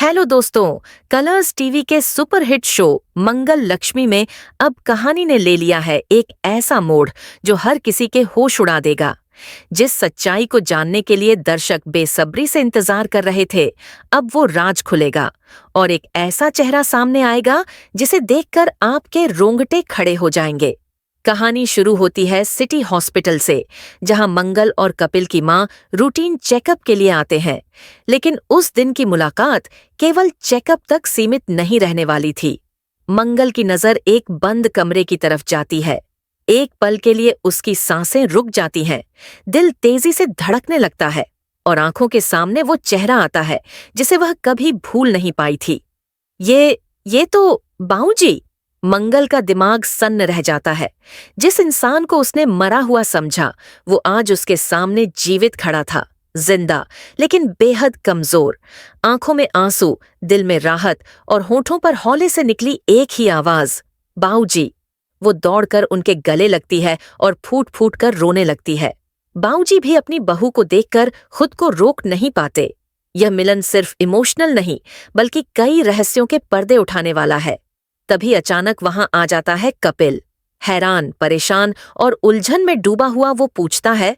Hello दोस्तों। Colors TV के superhit show मंगल लक्ष्मी में अब कहानी ने ले लिया है एक ऐसा मोड़ जो हर किसी के होश उड़ा देगा। जिस सच्चाई को जानने के लिए दर्शक बेसब्री से इंतजार कर रहे थे, अब वो राज खुलेगा और एक ऐसा चेहरा सामने आएगा जिसे देखकर आपके रोंगटे खड़े हो जाएंगे। कहानी शुरू होती है सिटी हॉस्पिटल से, जहां मंगल और कपिल की मां रूटीन चेकअप के लिए आते हैं। लेकिन उस दिन की मुलाकात केवल चेकअप तक सीमित नहीं रहने वाली थी। मंगल की नजर एक बंद कमरे की तरफ जाती है। एक पल के लिए उसकी सांसें रुक जाती हैं, दिल तेजी से धड़कने लगता है और आंखों के सामने वो चेहरा आता है जिसे वह कभी भूल नहीं पाई थी। ये तो बाऊजी। मंगल का दिमाग सन्न रह जाता है। जिस इंसान को उसने मरा हुआ समझा, वो आज उसके सामने जीवित खड़ा था, जिंदा लेकिन बेहद कमजोर। आंखों में आंसू, दिल में राहत और होठों पर हौले से निकली एक ही आवाज, बाऊजी। वो दौड़कर उनके गले लगती है और फूट फूट कर रोने लगती है। बाऊजी भी अपनी बहू को देखकर खुद को रोक नहीं पाते। यह मिलन सिर्फ इमोशनल नहीं, बल्कि कई रहस्यों के पर्दे उठाने वाला है। तभी अचानक वहां आ जाता है कपिल। हैरान, परेशान और उलझन में डूबा हुआ वो पूछता है,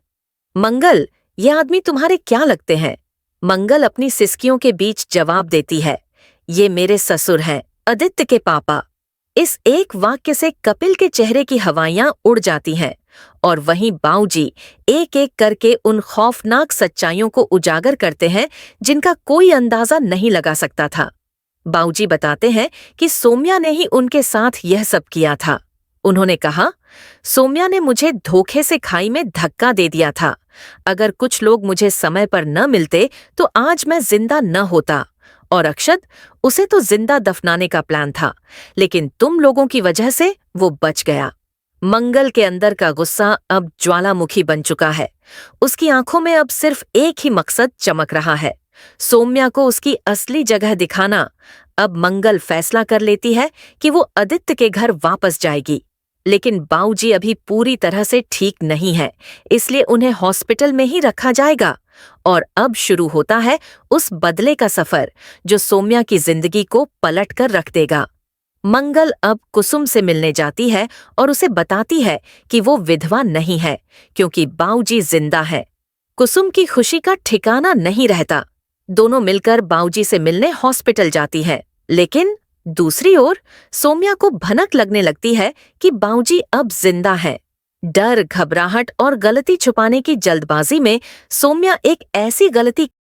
मंगल, ये आदमी तुम्हारे क्या लगते हैं? मंगल अपनी सिसकियों के बीच जवाब देती है, ये मेरे ससुर हैं, आदित्य के पापा। इस एक वाक्य से कपिल के चेहरे की हवाइयां उड़ जाती हैं और वहीं बाऊजी एक एक करके उन खौफनाक सच्चाइयों को उजागर करते हैं जिनका कोई अंदाजा नहीं लगा सकता था। बाऊजी बताते हैं कि सोम्या ने ही उनके साथ यह सब किया था। उन्होंने कहा, सोम्या ने मुझे धोखे से खाई में धक्का दे दिया था। अगर कुछ लोग मुझे समय पर न मिलते तो आज मैं जिंदा न होता। और अक्षत, उसे तो जिंदा दफनाने का प्लान था, लेकिन तुम लोगों की वजह से वो बच गया। मंगल के अंदर का गुस्सा अब ज्वालामुखी बन चुका है। उसकी आंखों में अब सिर्फ एक ही मकसद चमक रहा है, सोम्या को उसकी असली जगह दिखाना। अब मंगल फैसला कर लेती है कि वो आदित्य के घर वापस जाएगी। लेकिन बाऊजी अभी पूरी तरह से ठीक नहीं है, इसलिए उन्हें हॉस्पिटल में ही रखा जाएगा। और अब शुरू होता है उस बदले का सफर जो सोम्या की जिंदगी को पलट कर रख देगा। मंगल अब कुसुम से मिलने जाती है और उसे बताती है कि वो विधवा नहीं है, क्योंकि बाऊजी जिंदा है। कुसुम की खुशी का ठिकाना नहीं रहता। दोनों मिलकर बाऊजी से मिलने हॉस्पिटल जाती हैं, लेकिन दूसरी ओर सोम्या को भनक लगने लगती है कि बाऊजी अब जिंदा हैं। डर, घबराहट और गलती छुपाने की जल्दबाजी में सोम्या एक ऐसी गलती